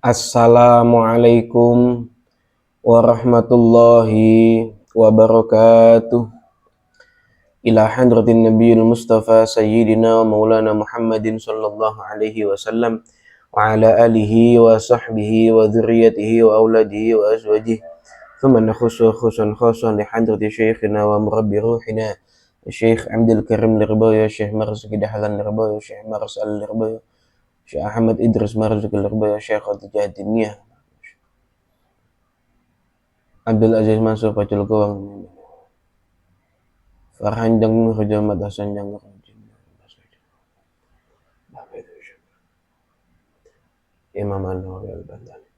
Assalamualaikum warahmatullahi wabarakatuh. Ila hadratin nabiyil mustafa sayyidina maulana Muhammadin sallallahu alaihi wasallam wa ala alihi wa sahbihi wa dhurriyyatihi wa auladihi wa azwajihi. Thumma nakhussu khusan khusan li hadrati syekhina wa murabbi ruhina Syekh Abdul Karim Lirboyo, Syekh Marzuki Dahlan Lirboyo, Syekh Marsal Lirboyo, Syekh Ahmad Idris Marzuki Lirboyo, Syekh Khadijah Abdul Aziz Mansur Pacul Gawang, Farhan Jang Hujamat Hasan Jang Imam An-Nawawi Al-Bantani.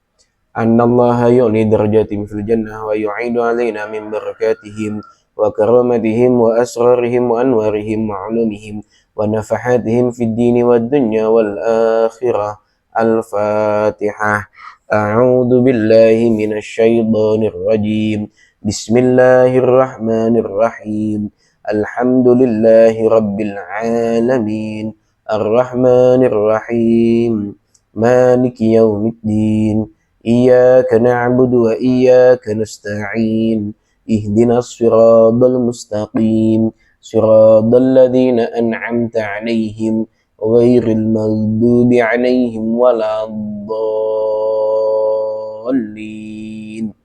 Annallaha yu'li darajatihim fil jannah wa yu'idu alaina min barakatihim wa karamatihim wa asrarihim wa anwarihim wa ulumihim wa nafahatihim fid dini wad dunya wal akhirah. Al-Fatihah. A'udzu billahi minasy syaithanir rajim. Bismillahirrahmanirrahim. Alhamdulillahi rabbil alamin. Ar-Rahmanir Rahim. Maliki yaumiddin. Iyyaka na'budu wa iyyaka nasta'in. Ihdinas siratal mustaqim. Siratal ladzina an'amta 'alaihim ghairil maghdubi 'alaihim waladdallin.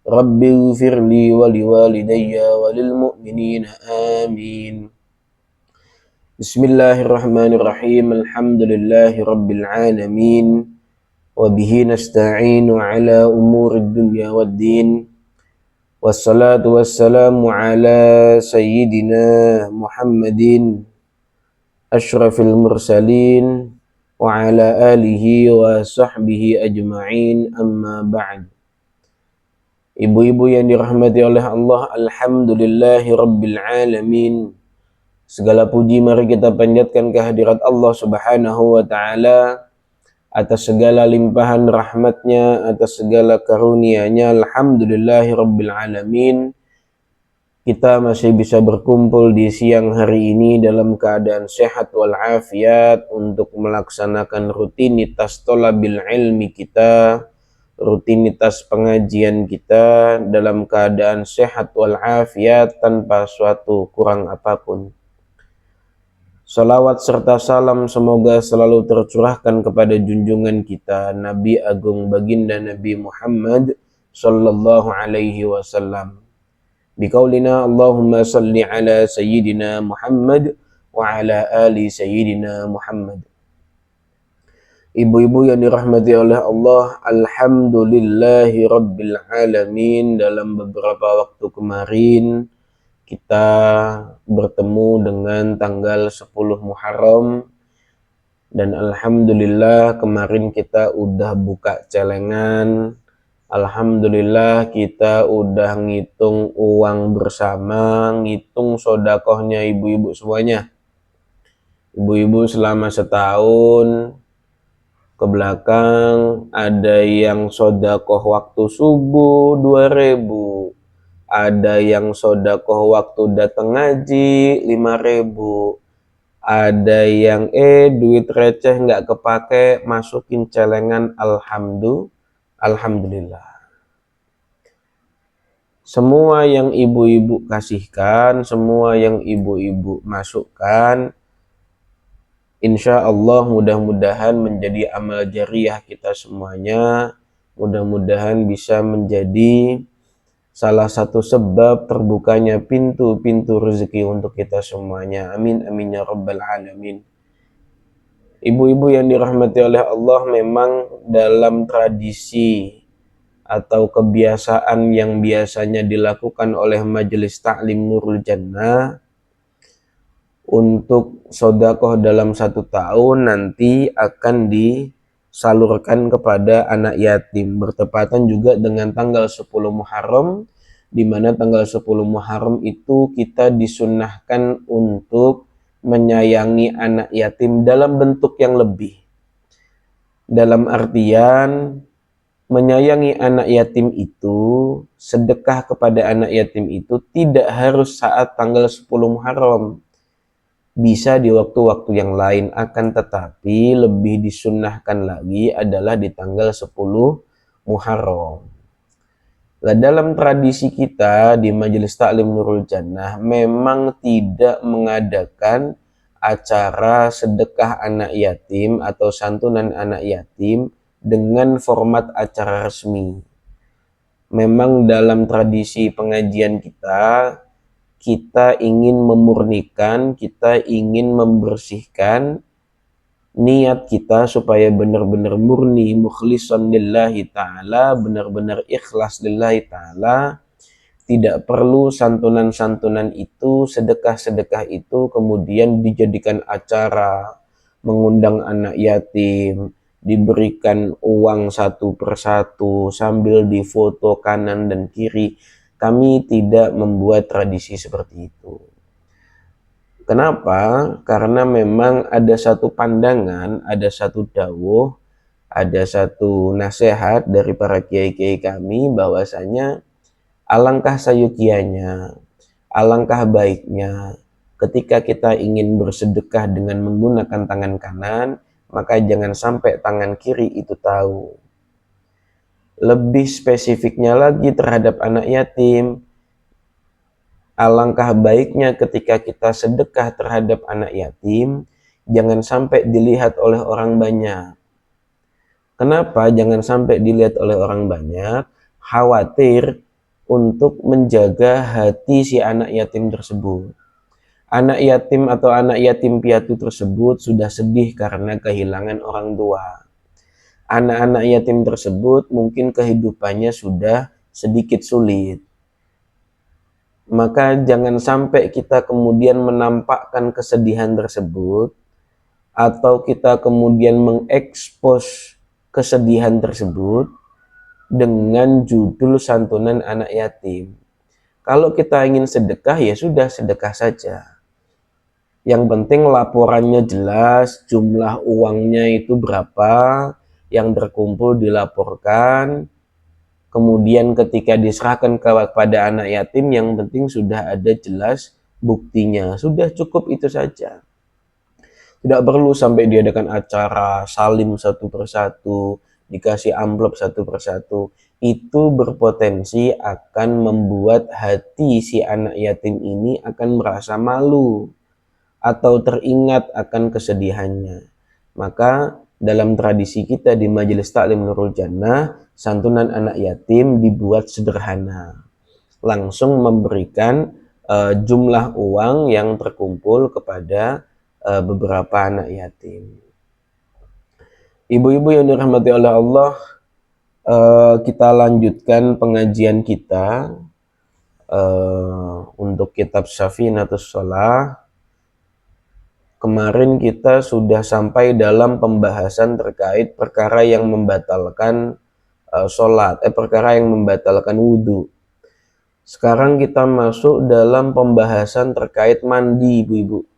Rabbighfirli wa liwalidayya wa lil mu'minina amin. Bismillahirrahmanirrahim. Alhamdulillahi rabbil alamin. Wa bihi nasta'inu ala umurid dunya waddin. Wassalatu wassalamu ala sayyidina Muhammadin asyrafil mursalin wa ala alihi wa sahbihi ajma'in, amma ba'd. Ibu-ibu yang dirahmati oleh Allah, alhamdulillahi rabbil alamin. Segala puji mari kita panjatkan kehadirat Allah subhanahu wa ta'ala atas segala limpahan rahmatnya, atas segala karunia-Nya. Alhamdulillahi rabbil alamin. Kita masih bisa berkumpul di siang hari ini dalam keadaan sehat walafiat untuk melaksanakan rutinitas thalabil ilmi kita, rutinitas pengajian kita dalam keadaan sehat walafiat tanpa suatu kurang apapun. Salawat serta salam semoga selalu tercurahkan kepada junjungan kita Nabi Agung Baginda Nabi Muhammad sallallahu alaihi wasallam. Biqaulina Allahumma salli ala sayyidina Muhammad wa ala ali sayyidina Muhammad. Ibu-ibu yang dirahmati oleh Allah, alhamdulillahi rabbil alamin. Dalam beberapa waktu kemarin kita bertemu dengan tanggal 10 Muharram, dan alhamdulillah kemarin kita udah buka celengan. Alhamdulillah kita udah ngitung uang bersama, ngitung sodakohnya ibu-ibu semuanya. Ibu-ibu selama setahun ke belakang ada yang sodakoh waktu subuh 2.000, ada yang sodakoh waktu datang ngaji 5.000, ada yang duit receh nggak kepake masukin celengan. Alhamdulillah. Semua yang ibu-ibu kasihkan, semua yang ibu-ibu masukkan, insya Allah mudah-mudahan menjadi amal jariah kita semuanya. Mudah-mudahan bisa menjadi salah satu sebab terbukanya pintu-pintu rezeki untuk kita semuanya. Amin amin ya rabbal alamin. Ibu-ibu yang dirahmati oleh Allah, memang dalam tradisi atau kebiasaan yang biasanya dilakukan oleh Majelis Ta'lim Nurul Jannah, untuk sodakoh dalam 1 tahun nanti akan disalurkan kepada anak yatim, bertepatan juga dengan tanggal 10 Muharram, di mana tanggal 10 Muharram itu kita disunnahkan untuk menyayangi anak yatim dalam bentuk yang lebih. Dalam artian menyayangi anak yatim itu, sedekah kepada anak yatim itu tidak harus saat tanggal 10 Muharram. bisa di waktu-waktu yang lain, akan tetapi lebih disunnahkan lagi adalah di tanggal 10 Muharram. Nah, dalam tradisi kita di Majelis Taklim Nurul Jannah memang tidak mengadakan acara sedekah anak yatim atau santunan anak yatim dengan format acara resmi. Memang dalam tradisi pengajian kita ingin memurnikan, kita ingin membersihkan niat kita supaya benar-benar murni, mukhlishan lillahi ta'ala, benar-benar ikhlas lillahi ta'ala. Tidak perlu santunan-santunan itu, sedekah-sedekah itu kemudian dijadikan acara, mengundang anak yatim, diberikan uang satu persatu sambil difoto kanan dan kiri. Kami tidak membuat tradisi seperti itu. Kenapa? Karena memang ada satu pandangan, ada satu dawuh, ada satu nasihat dari para kiai-kiai kami bahwasanya alangkah sayukianya, alangkah baiknya ketika kita ingin bersedekah dengan menggunakan tangan kanan, maka jangan sampai tangan kiri itu tahu. Lebih spesifiknya lagi terhadap anak yatim, alangkah baiknya ketika kita sedekah terhadap anak yatim, jangan sampai dilihat oleh orang banyak. Kenapa jangan sampai dilihat oleh orang banyak? Khawatir untuk menjaga hati si anak yatim tersebut. Anak yatim atau anak yatim piatu tersebut sudah sedih karena kehilangan orang tua. Anak-anak yatim tersebut mungkin kehidupannya sudah sedikit sulit. Maka jangan sampai kita kemudian menampakkan kesedihan tersebut atau kita kemudian mengekspos kesedihan tersebut dengan judul santunan anak yatim. Kalau kita ingin sedekah, ya sudah sedekah saja. Yang penting laporannya jelas, jumlah uangnya itu berapa, yang terkumpul dilaporkan. Kemudian ketika diserahkan kepada anak yatim, yang penting sudah ada jelas buktinya. Sudah cukup itu saja. Tidak perlu sampai diadakan acara salim satu persatu, dikasih amplop satu persatu. Itu berpotensi akan membuat hati si anak yatim ini akan merasa malu atau teringat akan kesedihannya. Maka dalam tradisi kita di Majelis Taklim Nurul Jannah, santunan anak yatim dibuat sederhana. Langsung memberikan jumlah uang yang terkumpul kepada beberapa anak yatim. Ibu-ibu yang dirahmati oleh Allah, kita lanjutkan pengajian kita untuk kitab Safinatus Shalah. Kemarin kita sudah sampai dalam pembahasan terkait perkara yang membatalkan perkara yang membatalkan wudhu. Sekarang kita masuk dalam pembahasan terkait mandi, ibu-ibu.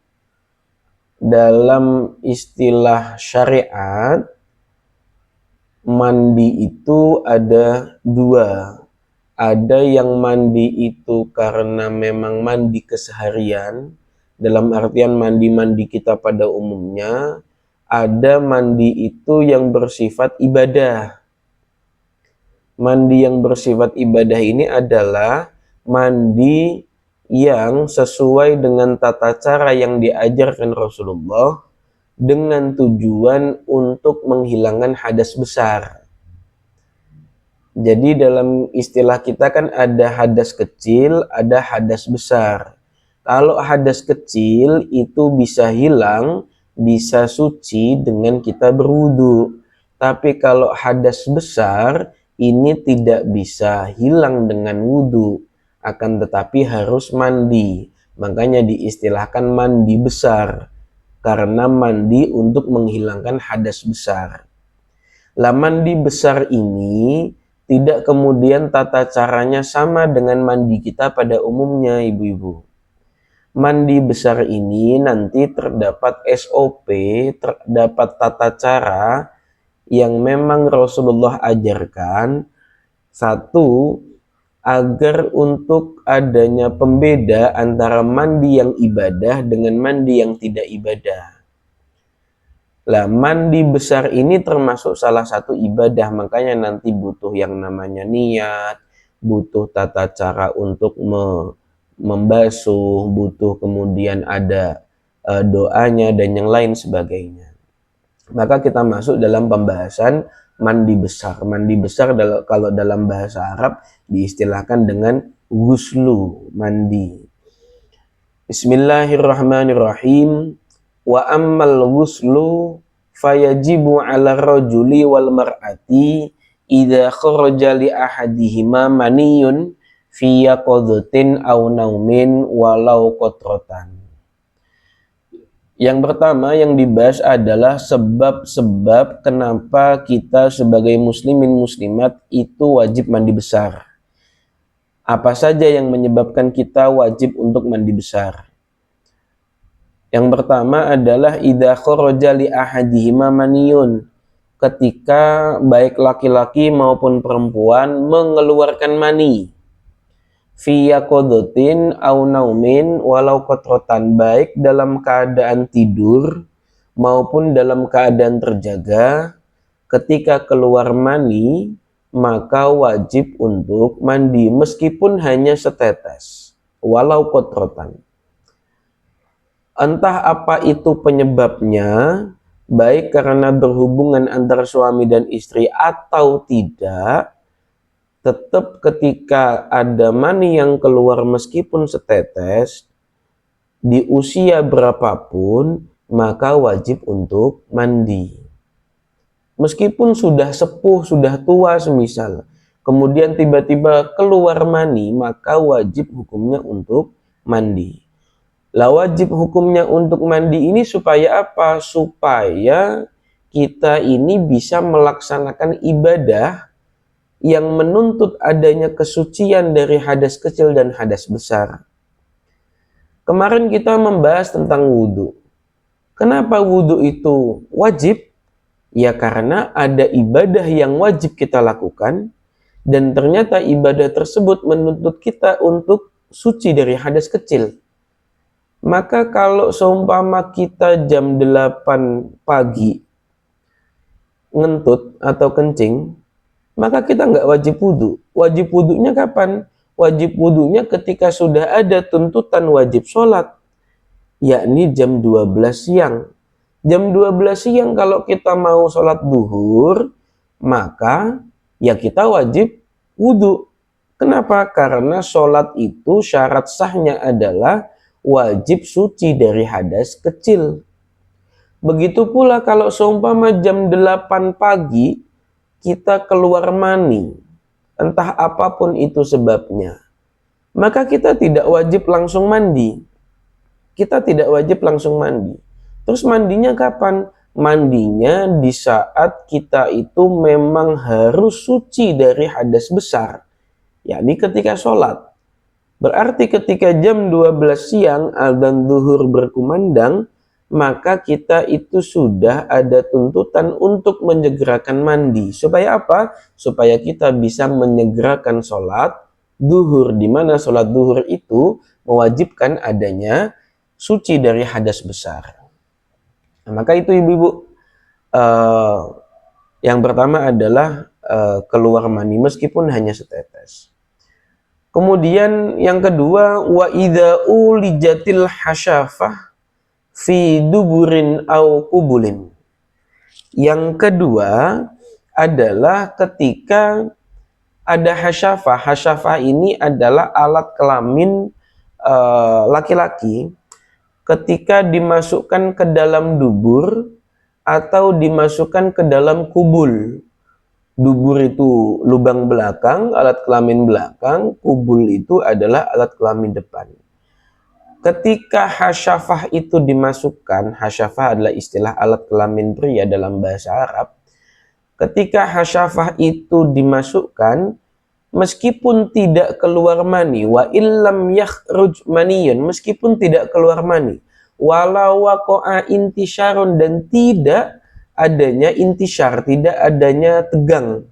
Dalam istilah syariat, mandi itu ada dua. Ada yang mandi itu karena memang mandi keseharian, dalam artian mandi-mandi kita pada umumnya. Ada mandi itu yang bersifat ibadah. Mandi yang bersifat ibadah ini adalah mandi yang sesuai dengan tata cara yang diajarkan Rasulullah dengan tujuan untuk menghilangkan hadas besar. Jadi dalam istilah kita kan ada hadas kecil, ada hadas besar. Kalau hadas kecil itu bisa hilang, bisa suci dengan kita berwudu. Tapi kalau hadas besar ini tidak bisa hilang dengan wudu, akan tetapi harus mandi. Makanya diistilahkan mandi besar, karena mandi untuk menghilangkan hadas besar. Lah mandi besar ini tidak kemudian tata caranya sama dengan mandi kita pada umumnya, ibu-ibu. Mandi besar ini nanti terdapat SOP, terdapat tata cara yang memang Rasulullah ajarkan. Satu agar untuk adanya pembeda antara mandi yang ibadah dengan mandi yang tidak ibadah. Lah, mandi besar ini termasuk salah satu ibadah, makanya nanti butuh yang namanya niat, butuh tata cara untuk membasuh, butuh kemudian ada doanya dan yang lain sebagainya. Maka kita masuk dalam pembahasan mandi besar. Mandi besar kalau dalam bahasa Arab diistilahkan dengan ghuslu, mandi. Bismillahirrahmanirrahim. Wa ammal ghuslu fayajibu 'ala rajuli wal mar'ati idza kharaja li ahadihima maniyun fi yaqadhatin aw naumin walau qatratan. Yang pertama yang dibahas adalah sebab-sebab kenapa kita sebagai muslimin muslimat itu wajib mandi besar. Apa saja yang menyebabkan kita wajib untuk mandi besar? Yang pertama adalah idza kharaja li ahadihima maniyun. Ketika baik laki-laki maupun perempuan mengeluarkan mani. Fi yaqadhatin au naumin walau qatratan, baik dalam keadaan tidur maupun dalam keadaan terjaga, ketika keluar mani maka wajib untuk mandi meskipun hanya setetes, walau qatratan. Entah apa itu penyebabnya, baik karena berhubungan antara suami dan istri atau tidak, tetap ketika ada mani yang keluar meskipun setetes, di usia berapapun, maka wajib untuk mandi. Meskipun sudah sepuh, sudah tua semisal, kemudian tiba-tiba keluar mani, maka wajib hukumnya untuk mandi. Lah, wajib hukumnya untuk mandi ini supaya apa? Supaya kita ini bisa melaksanakan ibadah yang menuntut adanya kesucian dari hadas kecil dan hadas besar. Kemarin kita membahas tentang wudhu. Kenapa wudhu itu wajib? Ya karena ada ibadah yang wajib kita lakukan, dan ternyata ibadah tersebut menuntut kita untuk suci dari hadas kecil. Maka kalau seumpama kita jam 8 pagi ngentut atau kencing, maka kita nggak wajib wudhu. Wajib wudhunya kapan? Wajib wudhunya ketika sudah ada tuntutan wajib sholat, yakni jam 12 siang. Jam 12 siang kalau kita mau sholat duhur, maka ya kita wajib wudhu. Kenapa? Karena sholat itu syarat sahnya adalah wajib suci dari hadas kecil. Begitu pula kalau seumpama jam 8 pagi, kita keluar mani, entah apapun itu sebabnya, maka kita tidak wajib langsung mandi. Kita tidak wajib langsung mandi. Terus mandinya kapan? Mandinya di saat kita itu memang harus suci dari hadas besar, yakni ketika sholat. Berarti ketika jam 12 siang adzan zuhur berkumandang, maka kita itu sudah ada tuntutan untuk menyegerakan mandi. Supaya apa? Supaya kita bisa menyegerakan sholat duhur, di mana sholat duhur itu mewajibkan adanya suci dari hadas besar. Nah, maka itu ibu-ibu, yang pertama adalah keluar mani meskipun hanya setetes. Kemudian yang kedua, wa idza ulijatil hasyafah fi duburin au kubulin. Yang kedua adalah ketika ada hasyafah. Hasyafah ini adalah alat kelamin laki-laki ketika dimasukkan ke dalam dubur atau dimasukkan ke dalam kubul. Dubur itu lubang belakang, alat kelamin belakang, kubul itu adalah alat kelamin depan. Ketika hasyafah itu dimasukkan, hasyafah adalah istilah alat kelamin pria dalam bahasa Arab. Ketika hasyafah itu dimasukkan, meskipun tidak keluar mani, wa illam yakhruj maniyun, meskipun tidak keluar mani, walau waqa'a intisyarun, dan tidak adanya intisyar, tidak adanya tegang,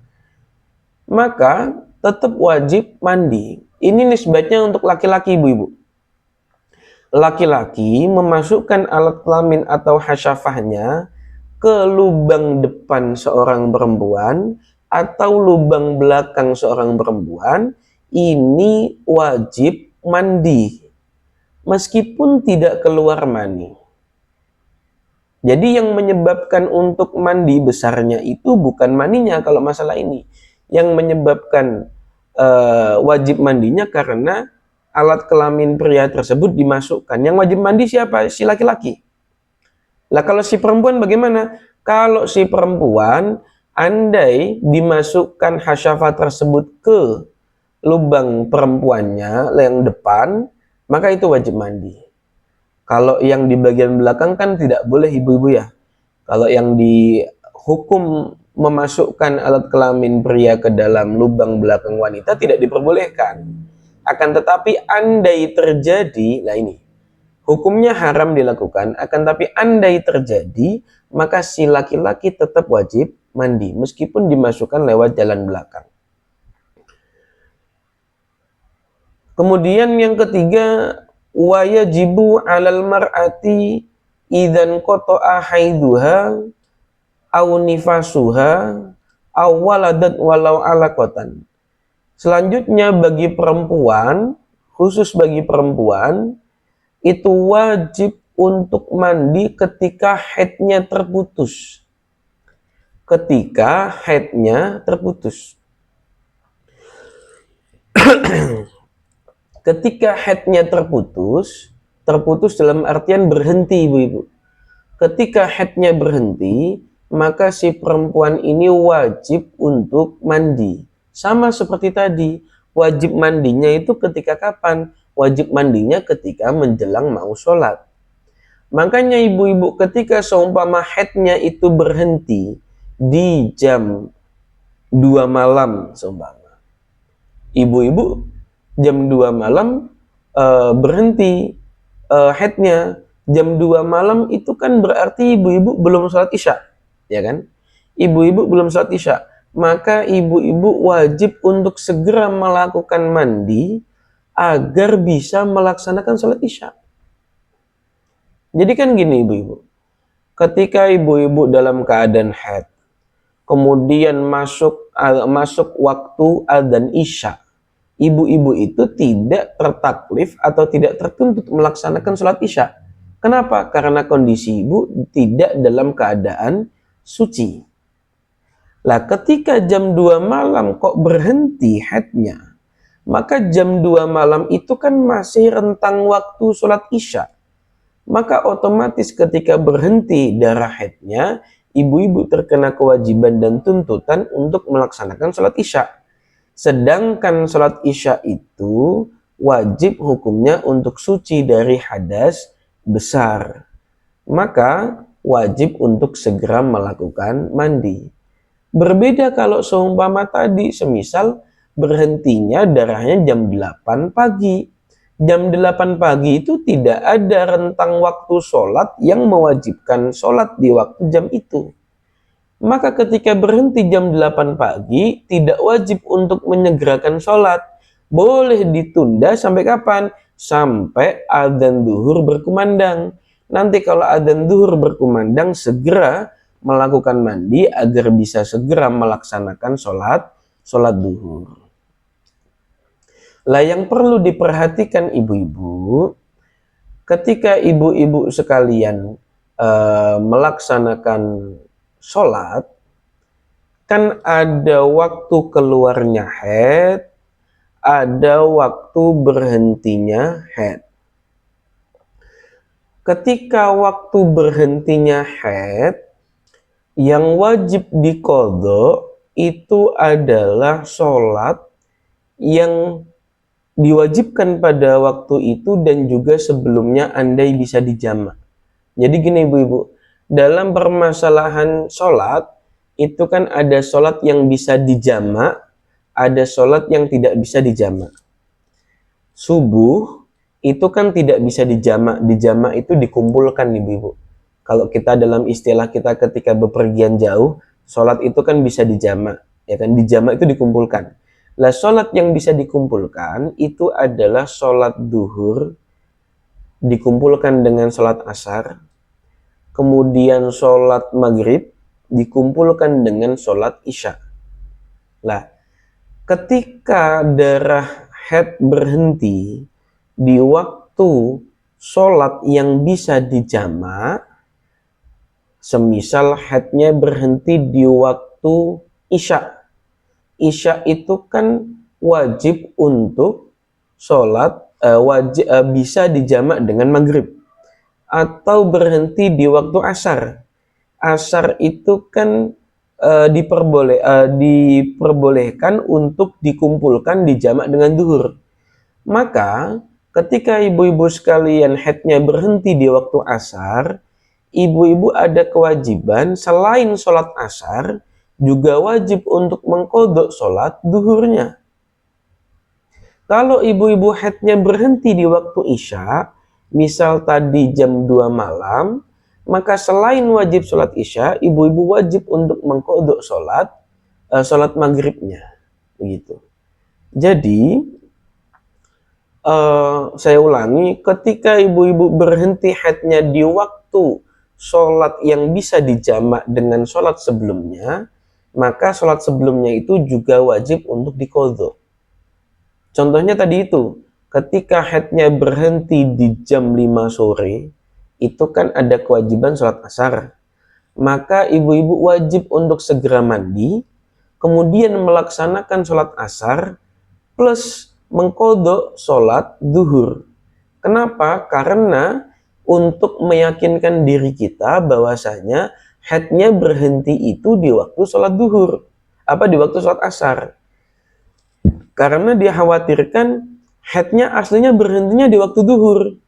maka tetap wajib mandi. Ini nisbatnya untuk laki-laki, ibu-ibu. Laki-laki memasukkan alat kelamin atau hasyafahnya ke lubang depan seorang perempuan atau lubang belakang seorang perempuan, ini wajib mandi meskipun tidak keluar mani. Jadi yang menyebabkan untuk mandi besarnya itu bukan maninya kalau masalah ini. Yang menyebabkan wajib mandinya karena alat kelamin pria tersebut dimasukkan. Yang wajib mandi siapa? Si laki-laki. Lah kalau si perempuan bagaimana? Kalau si perempuan andai dimasukkan hasyafah tersebut ke lubang perempuannya yang depan, maka itu wajib mandi. Kalau yang di bagian belakang kan tidak boleh, ibu-ibu ya. Kalau yang dihukum memasukkan alat kelamin pria ke dalam lubang belakang wanita tidak diperbolehkan. Akan tetapi andai terjadi, nah ini hukumnya haram dilakukan, akan tapi andai terjadi, maka si laki-laki tetap wajib mandi meskipun dimasukkan lewat jalan belakang. Kemudian yang ketiga, wayajibu 'alal mar'ati idzan qata'a haiduha aw nifasuha aw waladat walau alaqatan. Selanjutnya bagi perempuan, khusus bagi perempuan, itu wajib untuk mandi ketika haidnya terputus. Ketika haidnya terputus. Ketika haidnya terputus dalam artian berhenti, ibu-ibu. Ketika haidnya berhenti, maka si perempuan ini wajib untuk mandi. Sama seperti tadi, wajib mandinya itu ketika kapan? Wajib mandinya ketika menjelang mau sholat. Makanya ibu-ibu ketika seumpama haidnya itu berhenti di jam 2 malam seumpama. Ibu-ibu jam 2 malam berhenti haidnya. Jam 2 malam itu kan berarti ibu-ibu belum sholat isya, ya kan? Ibu-ibu belum sholat isya. Maka ibu-ibu wajib untuk segera melakukan mandi agar bisa melaksanakan sholat isya. Jadi kan gini ibu-ibu, ketika ibu-ibu dalam keadaan haid, kemudian masuk waktu adzan isya, ibu-ibu itu tidak tertaklif atau tidak tertuntut melaksanakan sholat isya. Kenapa? Karena kondisi ibu tidak dalam keadaan suci. Lah ketika jam 2 malam kok berhenti haidnya, maka jam 2 malam itu kan masih rentang waktu sholat isya. Maka otomatis ketika berhenti darah haidnya, ibu-ibu terkena kewajiban dan tuntutan untuk melaksanakan sholat isya. Sedangkan sholat isya itu wajib hukumnya untuk suci dari hadas besar. Maka wajib untuk segera melakukan mandi. Berbeda kalau seumpama tadi, semisal berhentinya darahnya jam 8 pagi. Jam 8 pagi itu tidak ada rentang waktu sholat yang mewajibkan sholat di waktu jam itu. Maka ketika berhenti jam 8 pagi, tidak wajib untuk menyegerakan sholat. Boleh ditunda sampai kapan? Sampai adzan zuhur berkumandang. Nanti kalau adzan zuhur berkumandang, segera melakukan mandi agar bisa segera melaksanakan sholat zuhur. Lah yang perlu diperhatikan ibu-ibu, ketika ibu-ibu sekalian melaksanakan sholat, kan ada waktu keluarnya haid, ada waktu berhentinya haid. Ketika waktu berhentinya haid, yang wajib diqadha itu adalah sholat yang diwajibkan pada waktu itu dan juga sebelumnya andai bisa dijamak. Jadi gini ibu-ibu, dalam permasalahan sholat itu kan ada sholat yang bisa dijamak, ada sholat yang tidak bisa dijamak. Subuh itu kan tidak bisa dijamak itu dikumpulkan ibu-ibu. Kalau kita dalam istilah kita ketika bepergian jauh, sholat itu kan bisa dijamak, ya kan? Dijamak itu dikumpulkan. Lah sholat yang bisa dikumpulkan itu adalah sholat duhur dikumpulkan dengan sholat asar, kemudian sholat maghrib dikumpulkan dengan sholat isya. Lah, ketika darah haid berhenti di waktu sholat yang bisa dijamak, semisal haidnya berhenti di waktu isya. Isya itu kan wajib untuk sholat, bisa dijamak dengan maghrib. Atau berhenti di waktu asar. Asar itu kan diperbolehkan untuk dikumpulkan dijamak dengan duhur. Maka ketika ibu-ibu sekalian haidnya berhenti di waktu asar, ibu-ibu ada kewajiban selain sholat asar, juga wajib untuk mengqadha sholat duhurnya. Kalau ibu-ibu haidnya berhenti di waktu isya, misal tadi jam 2 malam, maka selain wajib sholat isya, ibu-ibu wajib untuk mengqadha sholat maghribnya. Begitu. Jadi, saya ulangi, ketika ibu-ibu berhenti haidnya di waktu sholat yang bisa dijamak dengan sholat sebelumnya, maka sholat sebelumnya itu juga wajib untuk diqadha. Contohnya tadi itu, ketika haidnya berhenti di jam 5 sore, itu kan ada kewajiban sholat asar. Maka ibu-ibu wajib untuk segera mandi, kemudian melaksanakan sholat asar, plus mengqadha sholat duhur. Kenapa? Karena untuk meyakinkan diri kita bahwasanya haidnya berhenti itu di waktu sholat duhur, di waktu sholat asar. Karena dia khawatirkan haidnya aslinya berhentinya di waktu duhur.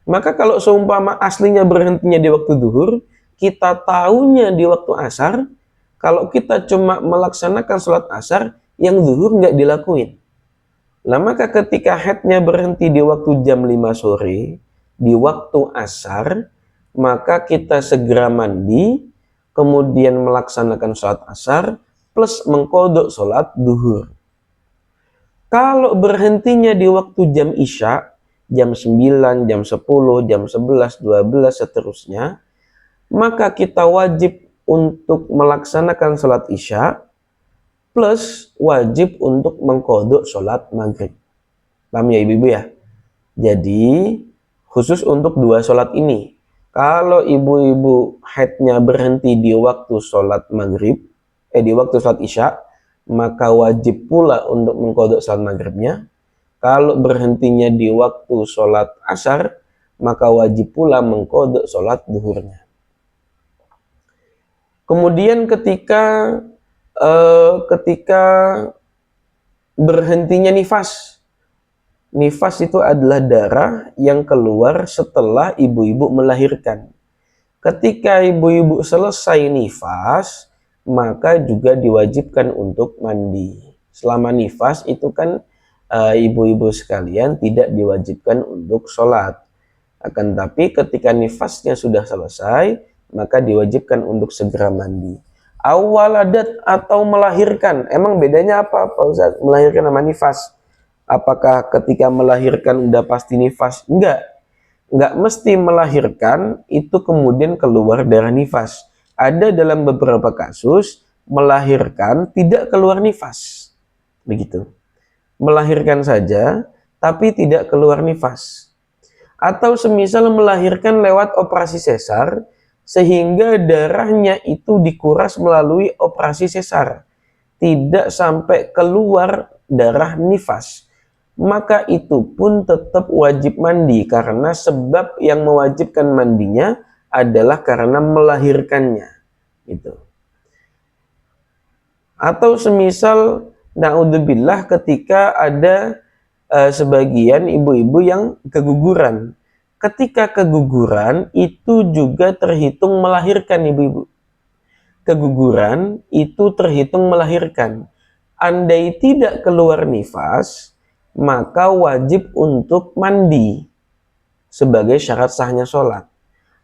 Maka kalau seumpama aslinya berhentinya di waktu duhur, kita tahunya di waktu asar, kalau kita cuma melaksanakan sholat asar, yang duhur nggak dilakuin. Nah, maka ketika haidnya berhenti di waktu jam 5 sore, di waktu asar, maka kita segera mandi, kemudian melaksanakan sholat asar, plus mengqadha sholat duhur. Kalau berhentinya di waktu jam isya, jam 9, jam 10, jam 11, 12, seterusnya, maka kita wajib untuk melaksanakan sholat isya, plus wajib untuk mengqadha sholat maghrib. Paham ya ibu-ibu ya? Jadi khusus untuk dua sholat ini, kalau ibu-ibu haidnya berhenti di waktu sholat maghrib, di waktu sholat isya, maka wajib pula untuk mengqadha sholat maghribnya. Kalau berhentinya di waktu sholat asar, maka wajib pula mengqadha sholat duhurnya. Kemudian ketika berhentinya nifas. Nifas itu adalah darah yang keluar setelah ibu-ibu melahirkan. Ketika ibu-ibu selesai nifas, maka juga diwajibkan untuk mandi. Selama nifas itu kan ibu-ibu sekalian tidak diwajibkan untuk sholat. Akan tapi ketika nifasnya sudah selesai, maka diwajibkan untuk segera mandi. Awaladat atau melahirkan, emang bedanya apa Pak Ustaz? Melahirkan sama nifas? Apakah ketika melahirkan udah pasti nifas? Enggak mesti melahirkan itu kemudian keluar darah nifas. Ada dalam beberapa kasus melahirkan tidak keluar nifas. Begitu. Melahirkan saja tapi tidak keluar nifas. Atau semisal melahirkan lewat operasi sesar, sehingga darahnya itu dikuras melalui operasi sesar, tidak sampai keluar darah nifas, maka itu pun tetap wajib mandi, karena sebab yang mewajibkan mandinya adalah karena melahirkannya. Gitu. Atau semisal naudzubillah ketika ada sebagian ibu-ibu yang keguguran. Ketika keguguran itu juga terhitung melahirkan ibu-ibu. Keguguran itu terhitung melahirkan. Andai tidak keluar nifas, maka wajib untuk mandi sebagai syarat sahnya sholat.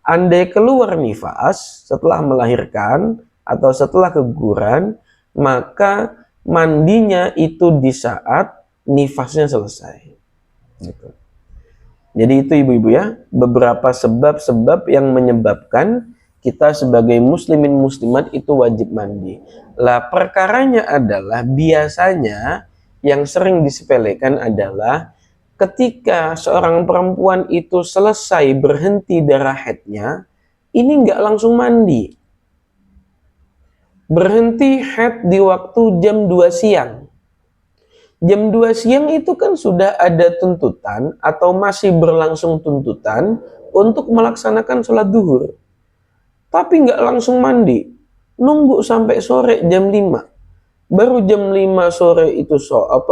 Andai keluar nifas setelah melahirkan atau setelah keguguran, maka mandinya itu di saat nifasnya selesai. Gitu. Jadi itu ibu-ibu ya, beberapa sebab-sebab yang menyebabkan kita sebagai muslimin muslimat itu wajib mandi. Lah perkaranya adalah biasanya yang sering disepelekan adalah ketika seorang perempuan itu selesai berhenti darah haidnya, ini nggak langsung mandi. Berhenti haid di waktu jam 2 siang. Jam 2 siang itu kan sudah ada tuntutan atau masih berlangsung tuntutan untuk melaksanakan sholat duhur. Tapi nggak langsung mandi. Nunggu sampai sore jam 5. Baru jam 5 sore itu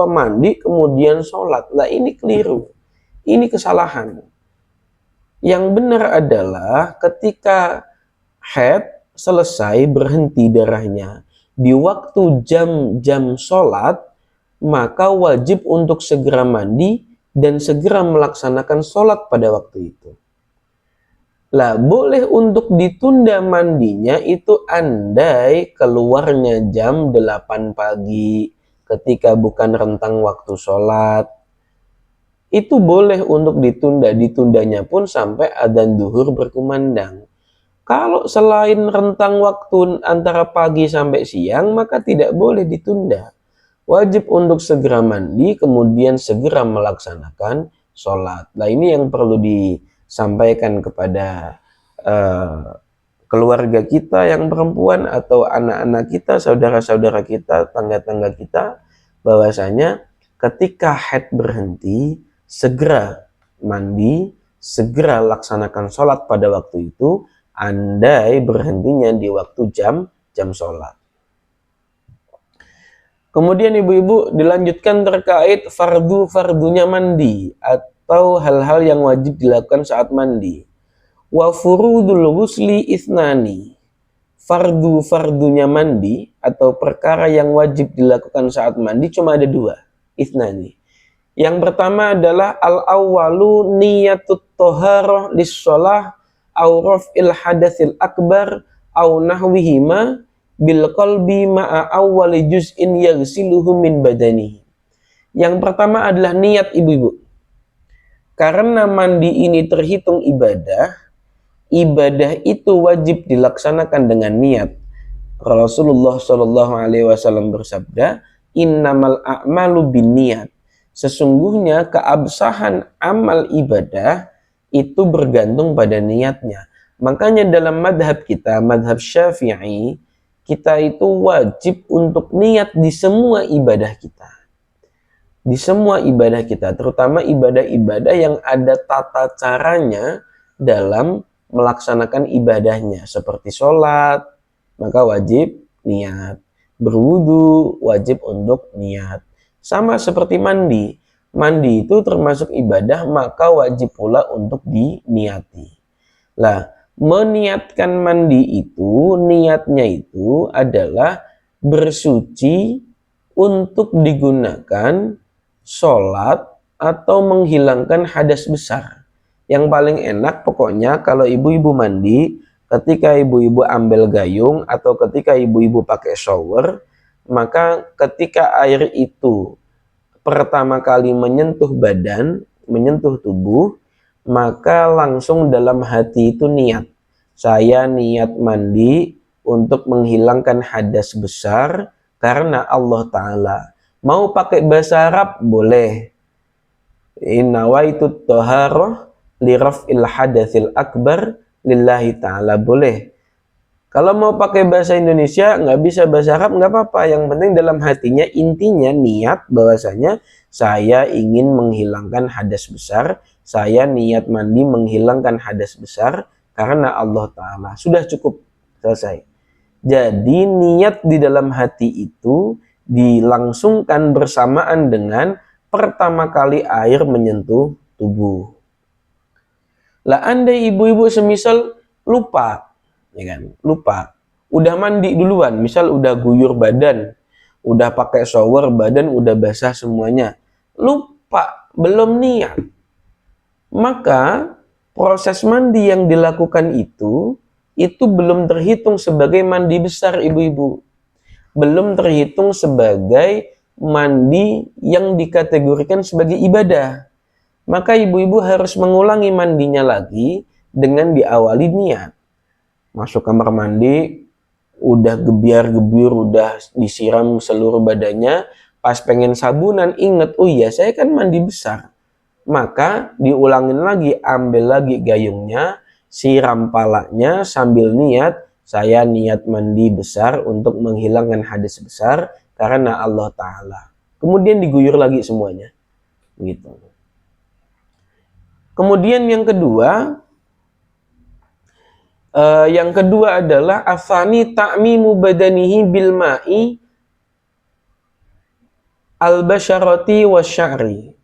mandi kemudian sholat. Lah ini keliru. Ini kesalahan. Yang benar adalah ketika haid selesai berhenti darahnya di waktu jam-jam sholat, maka wajib untuk segera mandi dan segera melaksanakan sholat pada waktu itu. Lah, boleh untuk ditunda mandinya itu andai keluarnya jam 8 pagi ketika bukan rentang waktu sholat. Itu boleh untuk ditunda, ditundanya pun sampai adzan duhur berkumandang. Kalau selain rentang waktu antara pagi sampai siang, maka tidak boleh ditunda. Wajib untuk segera mandi, kemudian segera melaksanakan sholat. Nah ini yang perlu disampaikan kepada keluarga kita yang perempuan atau anak-anak kita, saudara-saudara kita, tangga-tangga kita, bahwasanya ketika haid berhenti, segera mandi, segera laksanakan sholat pada waktu itu, andai berhentinya di waktu jam sholat. Kemudian ibu-ibu dilanjutkan terkait fardunya mandi atau hal-hal yang wajib dilakukan saat mandi. Wa furudul ghusli ithnani. Fardunya mandi atau perkara yang wajib dilakukan saat mandi cuma ada 2, ithnani. Yang pertama adalah al-awwalu niyatut thaharah lis-shalah aw raf'il hadatsil akbar aw nahwihima bil qalbi ma'a awwali juz'in yaghsiluhu min badanihi. Yang pertama adalah niat ibu-ibu. Karena mandi ini terhitung ibadah, ibadah itu wajib dilaksanakan dengan niat. Rasulullah Shallallahu alaihi wasallam bersabda, "Innamal a'malu binniyat." Sesungguhnya keabsahan amal ibadah itu bergantung pada niatnya. Makanya dalam madhab kita, madhab Syafi'i, kita itu wajib untuk niat di semua ibadah kita. Di semua ibadah kita, terutama ibadah-ibadah yang ada tata caranya dalam melaksanakan ibadahnya. Seperti sholat, maka wajib niat. Berwudu, wajib untuk niat. Sama seperti mandi. Mandi itu termasuk ibadah, maka wajib pula untuk diniati. Lah, meniatkan mandi itu, niatnya itu adalah bersuci untuk digunakan sholat atau menghilangkan hadas besar. Yang paling enak pokoknya kalau ibu-ibu mandi, ketika ibu-ibu ambil gayung atau ketika ibu-ibu pakai shower, maka ketika air itu pertama kali menyentuh badan, menyentuh tubuh, maka langsung dalam hati itu niat. Saya niat mandi untuk menghilangkan hadas besar karena Allah Ta'ala. Mau pakai bahasa Arab? Boleh. Innawaitu toharoh liraf'il hadatsil akbar lillahi Ta'ala. Boleh. Kalau mau pakai bahasa Indonesia, nggak bisa bahasa Arab, nggak apa-apa. Yang penting dalam hatinya, intinya niat bahwasanya saya ingin menghilangkan hadas besar, saya niat mandi menghilangkan hadas besar karena Allah Ta'ala. Sudah cukup, selesai. Jadi niat di dalam hati itu dilangsungkan bersamaan dengan pertama kali air menyentuh tubuh. Lah andai ibu-ibu semisal lupa, ya kan? Lupa. Udah mandi duluan, misal udah guyur badan, udah pakai shower, badan udah basah semuanya. Lupa, belum niat. Maka proses mandi yang dilakukan itu belum terhitung sebagai mandi besar ibu-ibu. belum terhitung sebagai mandi yang dikategorikan sebagai ibadah. Maka ibu-ibu harus mengulangi mandinya lagi dengan diawali niat. Masuk kamar mandi, udah gebiar-gebiur, udah disiram seluruh badannya, pas pengen sabunan inget, oh iya saya kan mandi besar. Maka diulangin lagi, ambil lagi gayungnya, siram palanya sambil niat, saya niat mandi besar untuk menghilangkan hadas besar karena Allah Ta'ala. Kemudian diguyur lagi semuanya. Gitu. Kemudian yang kedua adalah afani ta'mimu badanihi bil ma'i al-basharati wasya'ri.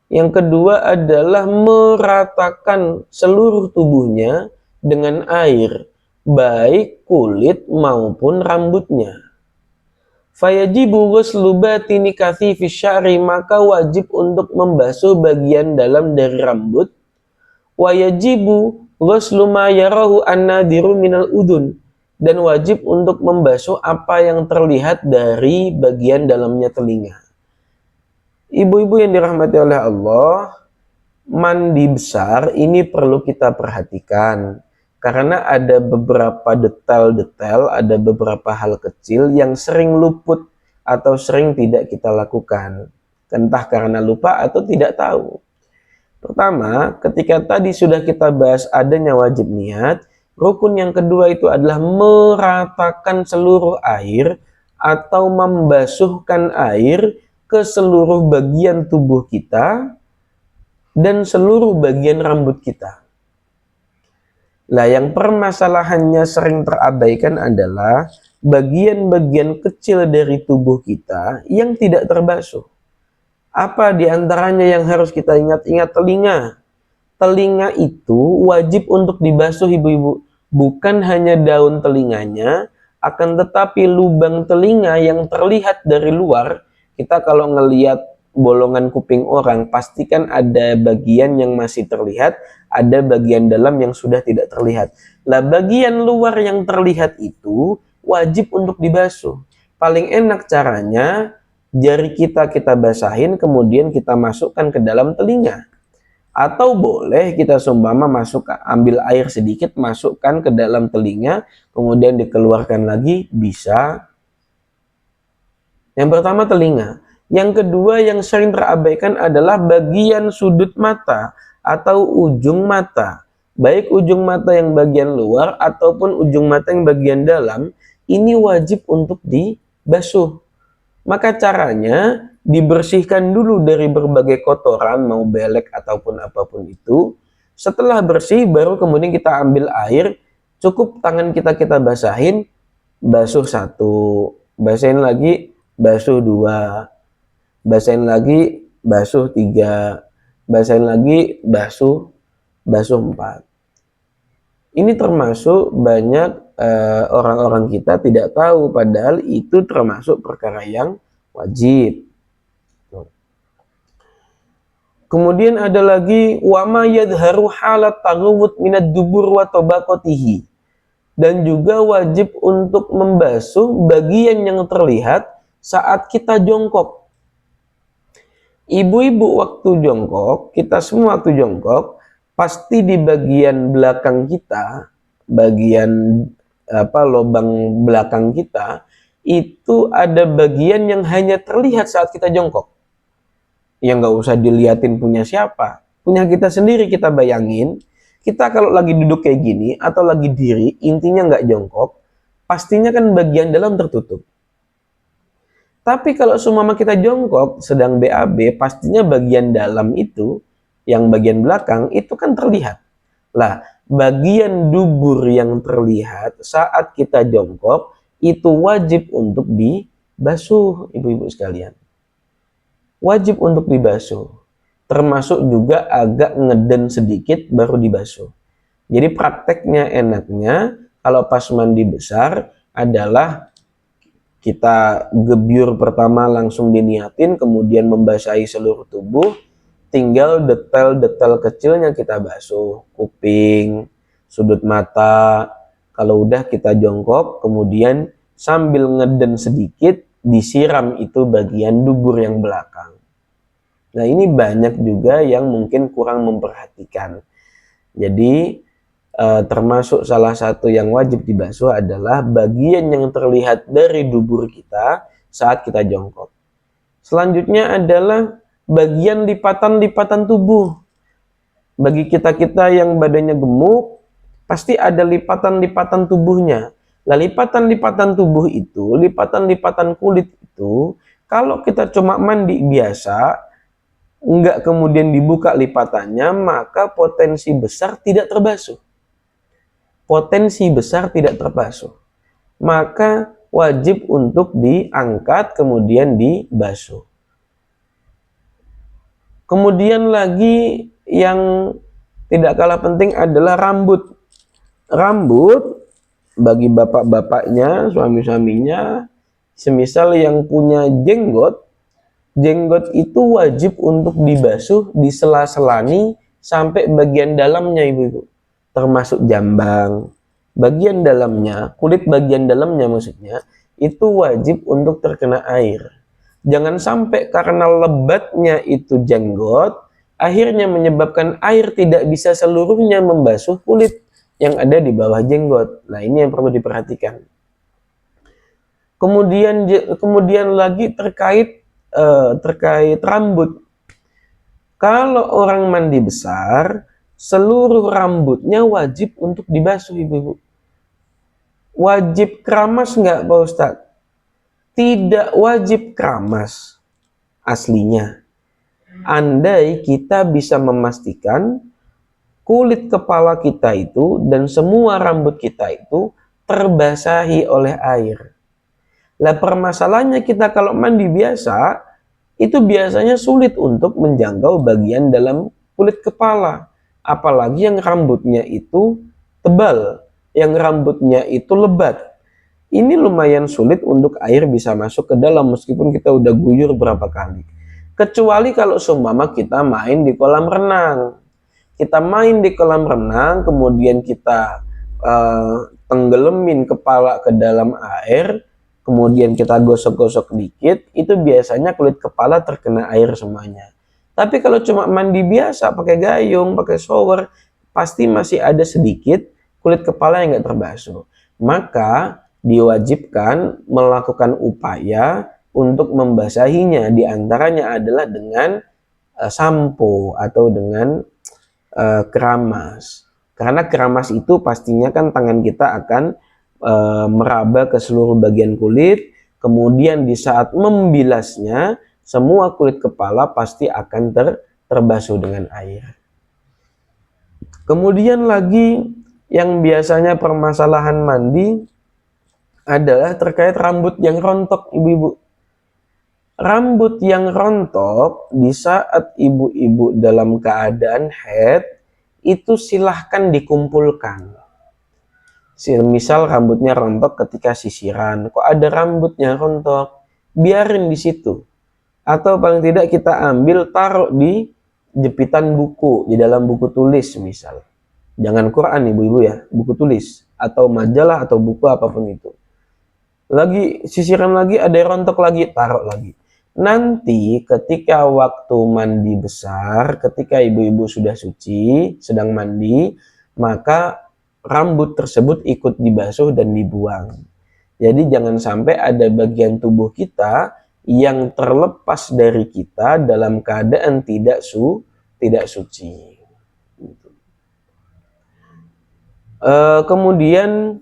Yang kedua adalah meratakan seluruh tubuhnya dengan air, baik kulit maupun rambutnya. Fayajibu ghuslu batini kathifis sya'ri, maka wajib untuk membasuh bagian dalam dari rambut. Wayajibu ghuslu ma yarahu an-nadiru minal udun, dan wajib untuk membasuh apa yang terlihat dari bagian dalamnya telinga. Ibu-ibu yang dirahmati oleh Allah, mandi besar ini perlu kita perhatikan karena ada beberapa detail-detail, ada beberapa hal kecil yang sering luput atau sering tidak kita lakukan, entah karena lupa atau tidak tahu. Pertama, ketika tadi sudah kita bahas adanya wajib niat, rukun yang kedua itu adalah meratakan seluruh air atau membasuhkan air ke seluruh bagian tubuh kita dan seluruh bagian rambut kita. Lah, yang permasalahannya sering terabaikan adalah bagian-bagian kecil dari tubuh kita yang tidak terbasuh. Apa diantaranya yang harus kita ingat-ingat? Telinga. Telinga itu wajib untuk dibasuh ibu-ibu. Bukan hanya daun telinganya, akan tetapi lubang telinga yang terlihat dari luar. Kita kalau ngelihat bolongan kuping orang, pastikan ada bagian yang masih terlihat, ada bagian dalam yang sudah tidak terlihat. Lah, bagian luar yang terlihat itu wajib untuk dibasuh. Paling enak caranya, jari kita basahin, kemudian kita masukkan ke dalam telinga. Atau boleh kita seumpama ambil air sedikit, masukkan ke dalam telinga, kemudian dikeluarkan lagi, bisa. Yang pertama telinga. Yang kedua yang sering terabaikan adalah bagian sudut mata atau ujung mata. Baik ujung mata yang bagian luar ataupun ujung mata yang bagian dalam, ini wajib untuk dibasuh. Maka caranya dibersihkan dulu dari berbagai kotoran, mau belek ataupun apapun itu. Setelah bersih, baru kemudian kita ambil air, cukup tangan kita basahin, basuh 1, basahin lagi, basuh 2, basahin lagi, basuh 3, basahin lagi, basuh 4. Ini termasuk banyak orang-orang kita tidak tahu, padahal itu termasuk perkara yang wajib. Kemudian ada lagi wama yadharu halat taghawud minad dubur wa tabaqatihi, dan juga wajib untuk membasuh bagian yang terlihat saat kita jongkok. Ibu-ibu waktu jongkok, kita semua waktu jongkok, pasti di bagian belakang kita, bagian lubang belakang kita, itu ada bagian yang hanya terlihat saat kita jongkok. Yang nggak usah diliatin punya siapa, punya kita sendiri. Kita bayangin, kita kalau lagi duduk kayak gini atau lagi diri, intinya nggak jongkok, pastinya kan bagian dalam tertutup. Tapi kalau seumpama kita jongkok sedang BAB, pastinya bagian dalam itu, yang bagian belakang itu kan terlihat. Lah, bagian dubur yang terlihat saat kita jongkok itu wajib untuk dibasuh, ibu-ibu sekalian. Wajib untuk dibasuh. Termasuk juga agak ngeden sedikit baru dibasuh. Jadi prakteknya enaknya kalau pas mandi besar adalah kita gebyur pertama langsung diniatin, kemudian membasahi seluruh tubuh, tinggal detail-detail kecilnya kita basuh, kuping, sudut mata. Kalau udah kita jongkok, kemudian sambil ngeden sedikit disiram itu bagian dubur yang belakang. Nah, ini banyak juga yang mungkin kurang memperhatikan. Jadi termasuk salah satu yang wajib dibasuh adalah bagian yang terlihat dari dubur kita saat kita jongkok. Selanjutnya adalah bagian lipatan-lipatan tubuh. Bagi kita-kita yang badannya gemuk, pasti ada lipatan-lipatan tubuhnya. Nah, lipatan-lipatan tubuh itu, lipatan-lipatan kulit itu, kalau kita cuma mandi biasa, enggak kemudian dibuka lipatannya, maka potensi besar tidak terbasuh. Potensi besar tidak terbasuh. Maka wajib untuk diangkat kemudian dibasuh. Kemudian lagi yang tidak kalah penting adalah rambut. Rambut bagi bapak-bapaknya, suami-suaminya, semisal yang punya jenggot, jenggot itu wajib untuk dibasuh, disela-selani sampai bagian dalamnya, ibu-ibu. Termasuk jambang, bagian dalamnya, kulit bagian dalamnya maksudnya, itu wajib untuk terkena air. Jangan sampai karena lebatnya itu jenggot, akhirnya menyebabkan air tidak bisa seluruhnya membasuh kulit yang ada di bawah jenggot. Nah, ini yang perlu diperhatikan. Kemudian lagi terkait rambut. Kalau orang mandi besar, seluruh rambutnya wajib untuk dibasuh, ibu-ibu. Wajib keramas nggak, Pak Ustadz? Tidak wajib keramas aslinya. Andai kita bisa memastikan kulit kepala kita itu dan semua rambut kita itu terbasahi oleh air. Lah, permasalahannya kita kalau mandi biasa, itu biasanya sulit untuk menjangkau bagian dalam kulit kepala. Apalagi yang rambutnya itu tebal, yang rambutnya itu lebat. Ini lumayan sulit untuk air bisa masuk ke dalam meskipun kita udah guyur berapa kali. Kecuali kalau seumpama kita main di kolam renang. Kita main di kolam renang, kemudian kita tenggelamin kepala ke dalam air, kemudian kita gosok-gosok dikit, itu biasanya kulit kepala terkena air semuanya. Tapi kalau cuma mandi biasa, pakai gayung, pakai shower, pasti masih ada sedikit kulit kepala yang nggak terbasuh. Maka diwajibkan melakukan upaya untuk membasahinya. Di antaranya adalah dengan sampo atau dengan keramas. Karena keramas itu pastinya kan tangan kita akan meraba ke seluruh bagian kulit, kemudian di saat membilasnya, semua kulit kepala pasti akan terbasuh dengan air. Kemudian lagi yang biasanya permasalahan mandi adalah terkait rambut yang rontok, ibu-ibu. Rambut yang rontok di saat ibu-ibu dalam keadaan haid, itu silahkan dikumpulkan. Misal rambutnya rontok ketika sisiran, kok ada rambutnya rontok, biarin di situ. Atau paling tidak kita ambil taruh di jepitan buku, di dalam buku tulis misal. Jangan Quran ibu-ibu ya, buku tulis atau majalah atau buku apapun itu. Lagi sisiran lagi, ada yang rontok lagi, taruh lagi. Nanti ketika waktu mandi besar, ketika ibu-ibu sudah suci, sedang mandi, maka rambut tersebut ikut dibasuh dan dibuang. Jadi jangan sampai ada bagian tubuh kita yang terlepas dari kita dalam keadaan tidak suci. Kemudian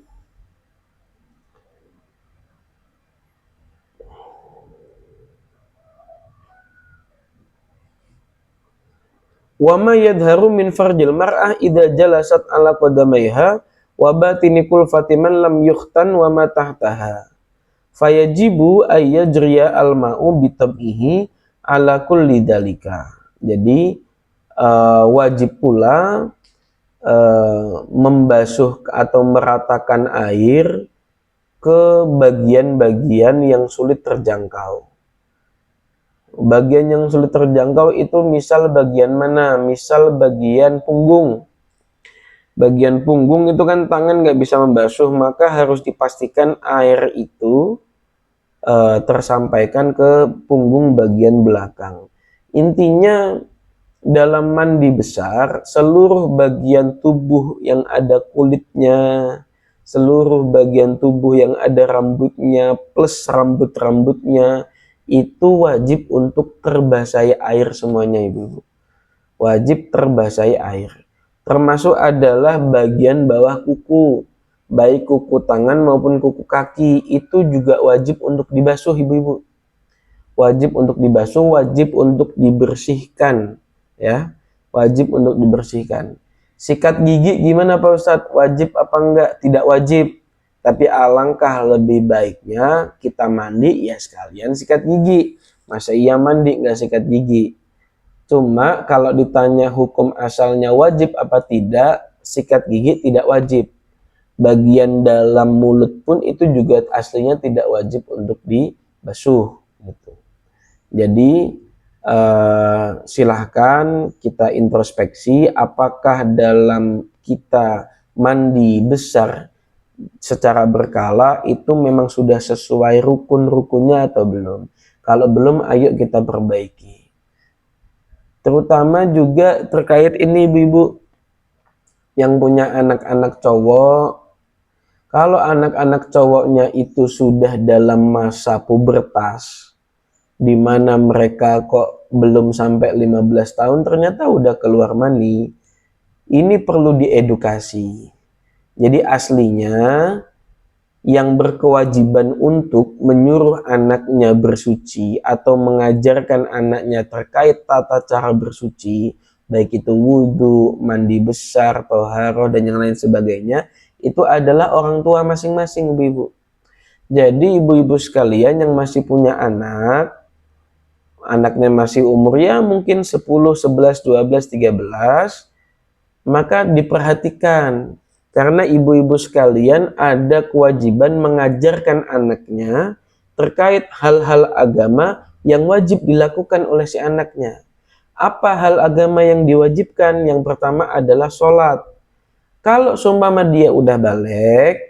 wa ma yadharu min farjil mar'ah idza jalasat ala qadamaiha wa batini kulfati man lam yukhtan wa ma tahtaha fayajibu ayyajriya al-ma'u bitab'ihi ala kulli dalika. Jadi wajib pula membasuh atau meratakan air ke bagian-bagian yang sulit terjangkau. Bagian yang sulit terjangkau itu misal bagian mana? Misal bagian punggung. Bagian punggung itu kan tangan nggak bisa membasuh, maka harus dipastikan air itu tersampaikan ke punggung bagian belakang. Intinya dalam mandi besar, seluruh bagian tubuh yang ada kulitnya, seluruh bagian tubuh yang ada rambutnya plus rambut-rambutnya itu wajib untuk terbasahi air semuanya, Ibu. Wajib terbasahi air. Termasuk adalah bagian bawah kuku, baik kuku tangan maupun kuku kaki, itu juga wajib untuk dibasuh, Ibu-ibu. Wajib untuk dibasuh, wajib untuk dibersihkan, ya. Wajib untuk dibersihkan. Sikat gigi gimana Pak Ustadz? Wajib apa enggak? Tidak wajib. Tapi alangkah lebih baiknya kita mandi ya sekalian sikat gigi. Masa iya mandi nggak sikat gigi? Cuma kalau ditanya hukum asalnya wajib apa tidak, sikat gigi tidak wajib. Bagian dalam mulut pun itu juga aslinya tidak wajib untuk dibasuh. Gitu. Jadi silahkan kita introspeksi apakah dalam kita mandi besar secara berkala itu memang sudah sesuai rukun-rukunnya atau belum. Kalau belum, ayo kita perbaiki. Terutama juga terkait ini ibu-ibu yang punya anak-anak cowok. Kalau anak-anak cowoknya itu sudah dalam masa pubertas, di mana mereka kok belum sampai 15 tahun ternyata udah keluar mani, ini perlu diedukasi. Jadi aslinya yang berkewajiban untuk menyuruh anaknya bersuci atau mengajarkan anaknya terkait tata cara bersuci, baik itu wudhu, mandi besar, toharoh, dan yang lain sebagainya, itu adalah orang tua masing-masing, ibu-ibu. Jadi ibu-ibu sekalian yang masih punya anak, anaknya masih umur ya mungkin 10, 11, 12, 13, maka diperhatikan. Karena ibu-ibu sekalian ada kewajiban mengajarkan anaknya terkait hal-hal agama yang wajib dilakukan oleh si anaknya. Apa hal agama yang diwajibkan? Yang pertama adalah sholat. Kalau seumpama dia udah balik,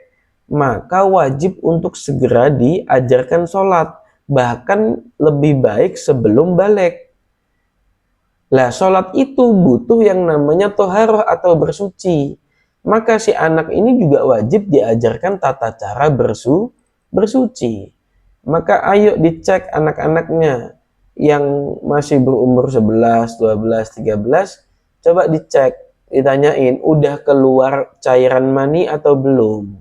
maka wajib untuk segera diajarkan sholat. Bahkan lebih baik sebelum balik. Lah sholat itu butuh yang namanya toharoh atau bersuci. Maka si anak ini juga wajib diajarkan tata cara bersuci. Maka ayo dicek anak-anaknya yang masih berumur 11, 12, 13, coba dicek, ditanyain, udah keluar cairan mani atau belum?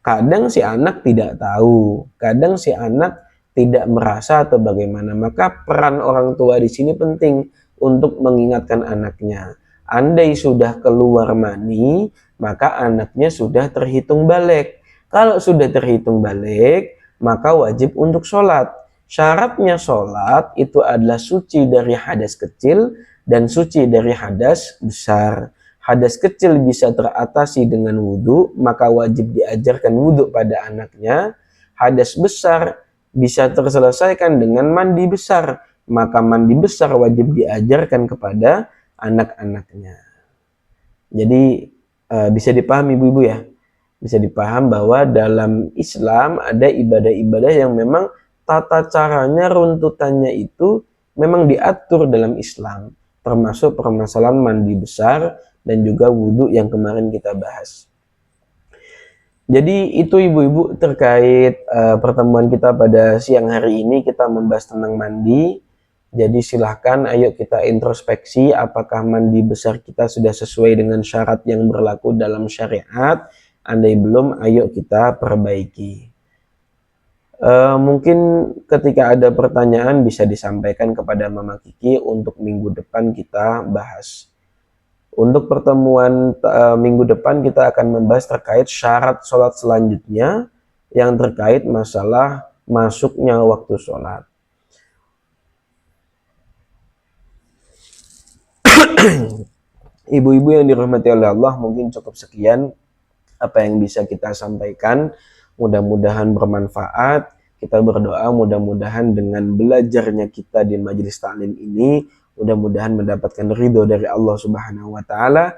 Kadang si anak tidak tahu, kadang si anak tidak merasa atau bagaimana. Maka peran orang tua di sini penting untuk mengingatkan anaknya. Andai sudah keluar mani, maka anaknya sudah terhitung balik. Kalau sudah terhitung balik, maka wajib untuk sholat. Syaratnya sholat itu adalah suci dari hadas kecil dan suci dari hadas besar. Hadas kecil bisa teratasi dengan wudhu, maka wajib diajarkan wudhu pada anaknya. Hadas besar bisa terselesaikan dengan mandi besar, maka mandi besar wajib diajarkan kepada anak-anaknya. Jadi bisa dipahami ibu-ibu ya, bisa dipaham bahwa dalam Islam ada ibadah-ibadah yang memang tata caranya, runtutannya itu memang diatur dalam Islam, termasuk permasalahan mandi besar dan juga wudhu yang kemarin kita bahas. Jadi itu ibu-ibu terkait pertemuan kita pada siang hari ini, kita membahas tentang mandi. Jadi silahkan ayo kita introspeksi apakah mandi besar kita sudah sesuai dengan syarat yang berlaku dalam syariat. Andai belum, ayo kita perbaiki. Mungkin ketika ada pertanyaan bisa disampaikan kepada Mama Kiki untuk minggu depan kita bahas. Untuk pertemuan minggu depan kita akan membahas terkait syarat sholat selanjutnya yang terkait masalah masuknya waktu sholat. Ibu-ibu yang dirahmati oleh Allah, mungkin cukup sekian apa yang bisa kita sampaikan. Mudah-mudahan bermanfaat. Kita berdoa mudah-mudahan dengan belajarnya kita di majelis taklim ini, mudah-mudahan mendapatkan ridho dari Allah Subhanahu wa taala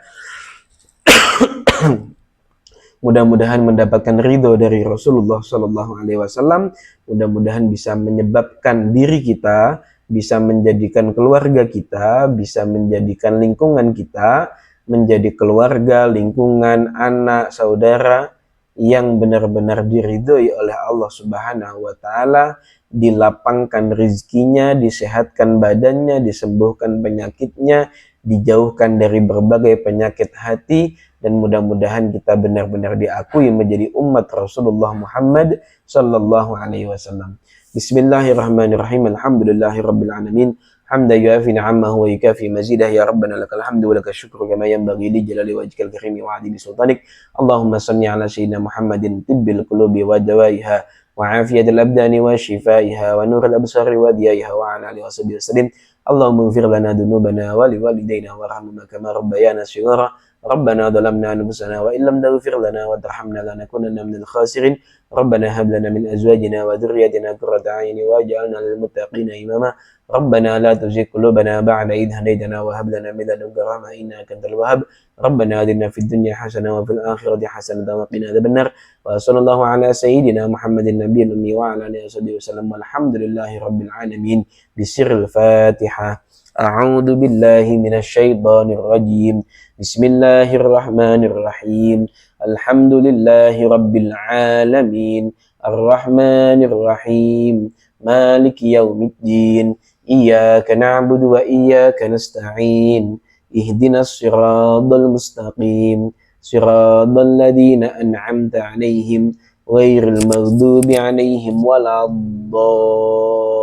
Mudah-mudahan mendapatkan ridho dari Rasulullah Sallallahu Alaihi Wasallam. Mudah-mudahan bisa menyebabkan diri kita, bisa menjadikan keluarga kita, bisa menjadikan lingkungan kita menjadi keluarga, lingkungan, anak, saudara yang benar-benar diridhoi oleh Allah Subhanahu wa taala, dilapangkan rezekinya, disehatkan badannya, disembuhkan penyakitnya, dijauhkan dari berbagai penyakit hati, dan mudah-mudahan kita benar-benar diakui menjadi umat Rasulullah Muhammad sallallahu alaihi wasallam. Bismillahirrahmanirrahim. Alhamdulillahirabbil alamin. حمدا يوافي نعمه ويكافي مزيده يا ربنا لك الحمد ولك الشكر كما ينبغي لجلال وجهك الكريم وعظيم سلطانك اللهم صل على سيدنا محمد طب القلوب ودوائها وعافية الأبدان وشفائها ونور الأبصار وضيائها وعلى آله وصحبه وسلم اللهم اغفر لنا ذنوبنا ولوالدينا وارحمنا كما ربيانا صغارا ربنا ظلمنا أنفسنا وإن لم تغفر لنا وترحمنا لنكونن من الخاسرين ربنا هب لنا من أزواجنا وذريتنا قرة أعين واجعلنا للمتقين إماما ربنا لا تزغ قلوبنا بعد إذ هديتنا وهب لنا من لدنك رحمة إنك أنت الوهاب ربنا آتنا في الدنيا حسنة وفي الآخرة حسنة وقنا عذاب النار وصلى الله على سيدنا محمد النبي الأمي وعلى آله وصحبه وسلم والحمد لله رب العالمين بسر الفاتحة أعوذ بالله من الشيطان الرجيم بسم الله الرحمن الرحيم الحمد لله رب العالمين الرحمن الرحيم مالك يوم الدين إياك نعبد وإياك نستعين اهدنا الصراط المستقيم صراط الذين أنعمت عليهم غير المغضوب عليهم ولا الضالين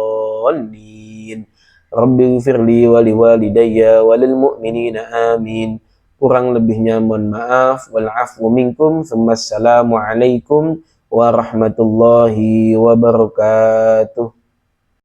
رب اغفر لي ولوالدي وللمؤمنين آمين. Kurang lebihnya mohon maaf. Wal afwu minkum. Assalamualaikum warahmatullahi wabarakatuh.